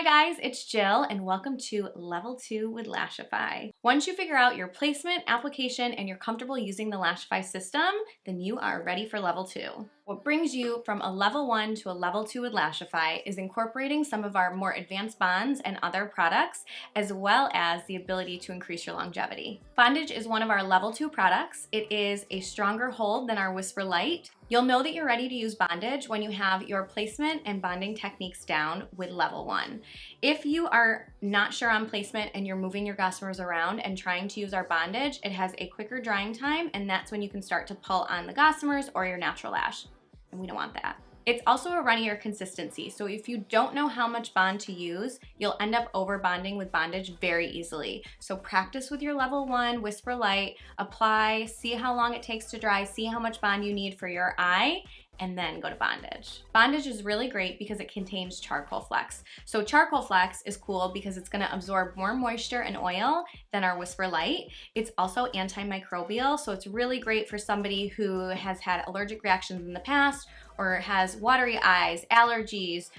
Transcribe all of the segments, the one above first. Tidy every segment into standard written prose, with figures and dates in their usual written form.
guys, it's Jill and welcome to Level 2 with Lashify. Once you figure out your placement, application, and you're comfortable using the Lashify system, then you are ready for Level 2. What brings you from a Level 1 to a Level 2 with Lashify is incorporating some of our more advanced bonds and other products, as well as the ability to increase your longevity. Bondage is one of our Level 2 products. It is a stronger hold than our Whisper Light. You'll know that you're ready to use Bondage when you have your placement and bonding techniques down with Level 1. If you are not sure on placement and you're moving your Gossamers around and trying to use our Bondage, it has a quicker drying time, and that's when you can start to pull on the Gossamers or your natural lash. And we don't want that. It's also a runnier consistency, so if you don't know how much bond to use, you'll end up over bonding with Bondage very easily. So practice with your Level 1 Whisper Light, apply, see how long it takes to dry, see how much bond you need for your eye, and then go to Bondage. Bondage is really great because it contains charcoal flecks. So charcoal flecks is cool because it's gonna absorb more moisture and oil than our Whisper Light. It's also antimicrobial, so it's really great for somebody who has had allergic reactions in the past or has watery eyes, allergies,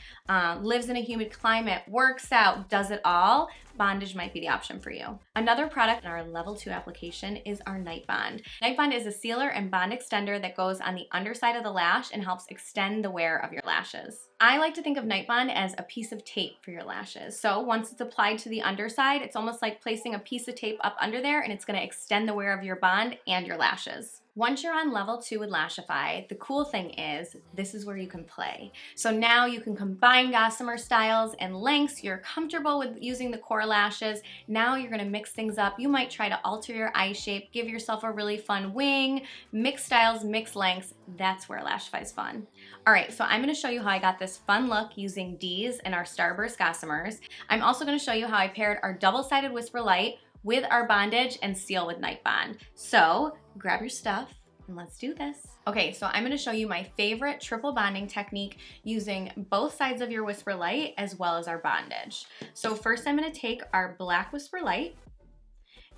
lives in a humid climate, works out, does it all. Bondage might be the option for you. Another product in our Level 2 application is our Nightbond. Nightbond is a sealer and bond extender that goes on the underside of the lash and helps extend the wear of your lashes. I like to think of Nightbond as a piece of tape for your lashes. So once it's applied to the underside, it's almost like placing a piece of tape up under there, and it's gonna extend the wear of your bond and your lashes. Once you're on Level 2 with Lashify, the cool thing is this is where you can play. So now you can combine Gossamer styles and lengths. You're comfortable with using the core lashes. Now you're gonna mix things up. You might try to alter your eye shape, give yourself a really fun wing, mix styles, mix lengths. That's where Lashify's fun. All right, so I'm gonna show you how I got this fun look using D's and our Starburst Gossamers. I'm also gonna show you how I paired our double-sided Whisper Light with our Bondage and seal with Nightbond. So grab your stuff and let's do this. Okay, so I'm gonna show you my favorite triple bonding technique using both sides of your Whisper Light as well as our Bondage. So first I'm gonna take our black Whisper Light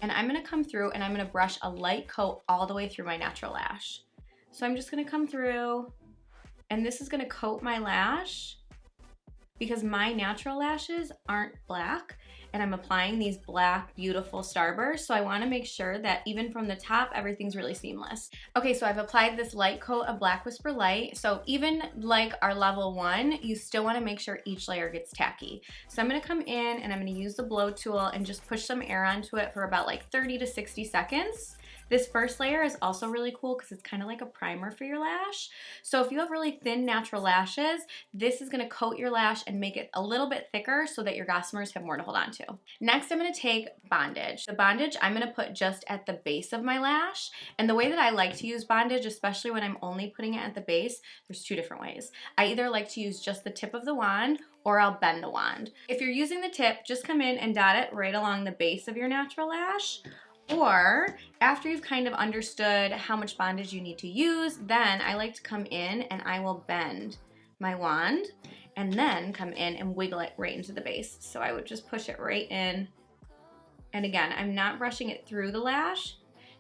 and I'm gonna come through and I'm gonna brush a light coat all the way through my natural lash. So I'm just gonna come through and this is gonna coat my lash because my natural lashes aren't black, and I'm applying these black, beautiful starbursts, so I wanna make sure that even from the top, everything's really seamless. Okay, so I've applied this light coat of Black Whisper Light, so even like our Level 1, you still wanna make sure each layer gets tacky. So I'm gonna come in and I'm gonna use the blow tool and just push some air onto it for about like 30 to 60 seconds. This first layer is also really cool because it's kind of like a primer for your lash. So if you have really thin natural lashes, this is gonna coat your lash and make it a little bit thicker so that your Gossamers have more to hold on to. Next, I'm gonna take Bondage. The Bondage I'm gonna put just at the base of my lash. And the way that I like to use Bondage, especially when I'm only putting it at the base, there's two different ways. I either like to use just the tip of the wand or I'll bend the wand. If you're using the tip, just come in and dot it right along the base of your natural lash. Or after you've kind of understood how much Bondage you need to use, then I like to come in and I will bend my wand and then come in and wiggle it right into the base. So I would just push it right in. And again, I'm not brushing it through the lash.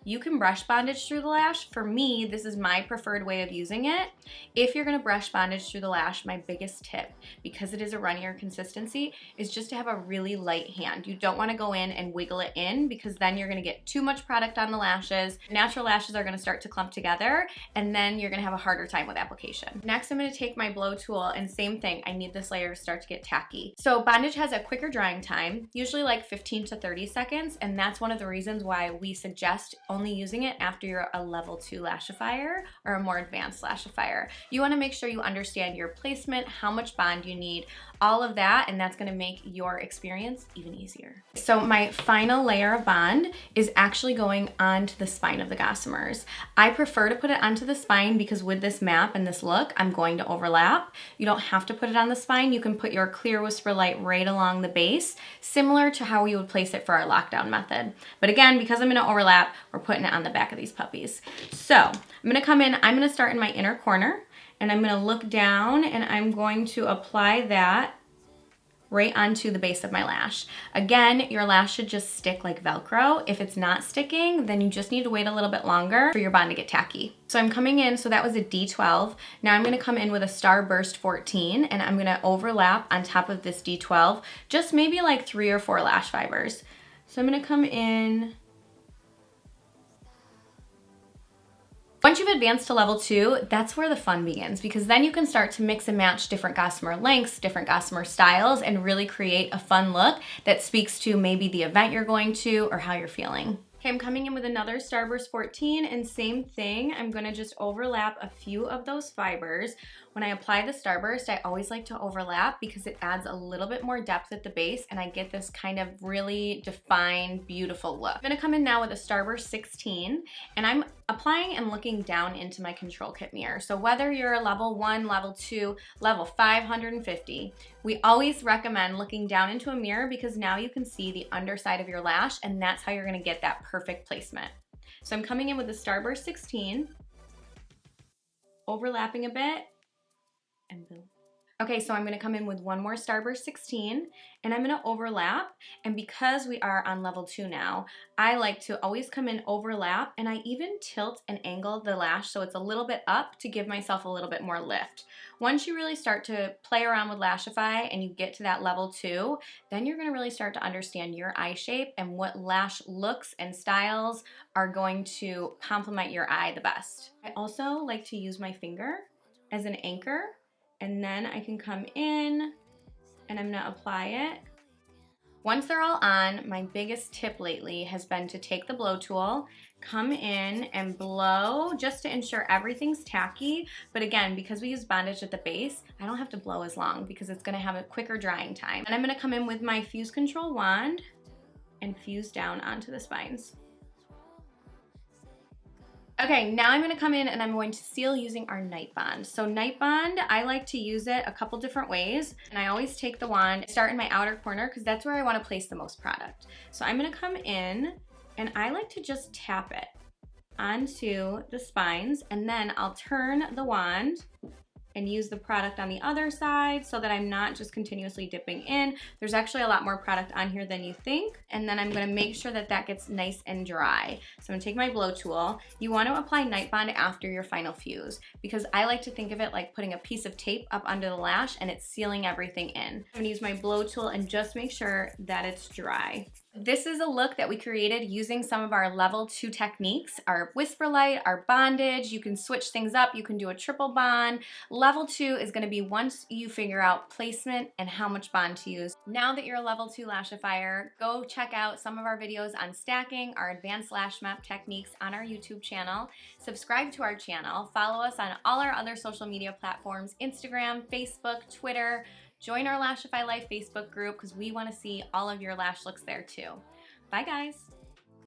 You can brush Bondage through the lash. For me, this is my preferred way of using it. If you're gonna brush Bondage through the lash, my biggest tip, because it is a runnier consistency, is just to have a really light hand. You don't wanna go in and wiggle it in because then you're gonna get too much product on the lashes. Natural lashes are gonna start to clump together and then you're gonna have a harder time with application. Next, I'm gonna take my blow tool and same thing, I need this layer to start to get tacky. So Bondage has a quicker drying time, usually like 15 to 30 seconds, and that's one of the reasons why we suggest only using it after you're a Level 2 lashifier or a more advanced lashifier. You wanna make sure you understand your placement, how much bond you need, all of that, and that's gonna make your experience even easier. So my final layer of bond is actually going onto the spine of the Gossamers. I prefer to put it onto the spine because with this map and this look, I'm going to overlap. You don't have to put it on the spine. You can put your clear Whisper Light right along the base, similar to how we would place it for our lockdown method. But again, because I'm gonna overlap, we're putting it on the back of these puppies. So I'm gonna come in, I'm gonna start in my inner corner, and I'm gonna look down and I'm going to apply that right onto the base of my lash. Again, your lash should just stick like Velcro. If it's not sticking, then you just need to wait a little bit longer for your bond to get tacky. So I'm coming in, so that was a D12. Now I'm gonna come in with a Starburst 14 and I'm gonna overlap on top of this D12, just maybe like 3 or 4 lash fibers. So I'm gonna come in. Once you've advanced to level 2, that's where the fun begins, because then you can start to mix and match different Gossamer lengths, different Gossamer styles, and really create a fun look that speaks to maybe the event you're going to or how you're feeling. Okay, I'm coming in with another Starburst 14, and same thing, I'm gonna just overlap a few of those fibers. When I apply the Starburst, I always like to overlap because it adds a little bit more depth at the base and I get this kind of really defined, beautiful look. I'm gonna come in now with a Starburst 16, and I'm applying and looking down into my control kit mirror. So whether you're a level 1, level 2, level 550, we always recommend looking down into a mirror because now you can see the underside of your lash, and that's how you're gonna get that perfect placement. So I'm coming in with the Starburst 16, overlapping a bit, and boom. Okay, so I'm gonna come in with one more Starburst 16 and I'm gonna overlap. And because we are on level 2 now, I like to always come in, overlap, and I even tilt and angle the lash so it's a little bit up to give myself a little bit more lift. Once you really start to play around with Lashify and you get to that level 2, then you're gonna really start to understand your eye shape and what lash looks and styles are going to complement your eye the best. I also like to use my finger as an anchor, and then I can come in and I'm gonna apply it. Once they're all on, my biggest tip lately has been to take the blow tool, come in and blow just to ensure everything's tacky. But again, because we use Bondage at the base, I don't have to blow as long because it's gonna have a quicker drying time. And I'm gonna come in with my Fuse Control wand and fuse down onto the spines. Okay, now I'm gonna come in and I'm going to seal using our Nightbond. So Nightbond, I like to use it a couple different ways, and I always take the wand, start in my outer corner because that's where I wanna place the most product. So I'm gonna come in and I like to just tap it onto the spines, and then I'll turn the wand and use the product on the other side so that I'm not just continuously dipping in. There's actually a lot more product on here than you think. And then I'm gonna make sure that that gets nice and dry. So I'm gonna take my blow tool. You wanna apply Nightbond after your final fuse because I like to think of it like putting a piece of tape up under the lash and it's sealing everything in. I'm gonna use my blow tool and just make sure that it's dry. This is a look that we created using some of our level 2 techniques, our Whisper Light, our Bondage. You can switch things up. You can do a triple bond. Level 2 is going to be once you figure out placement and how much bond to use. Now that you're a level 2 lashifier, go check out some of our videos on stacking, our advanced lash map techniques on our YouTube channel. Subscribe to our channel. Follow us on all our other social media platforms, Instagram, Facebook, Twitter. Join our Lashify Life Facebook group because we want to see all of your lash looks there too. Bye guys.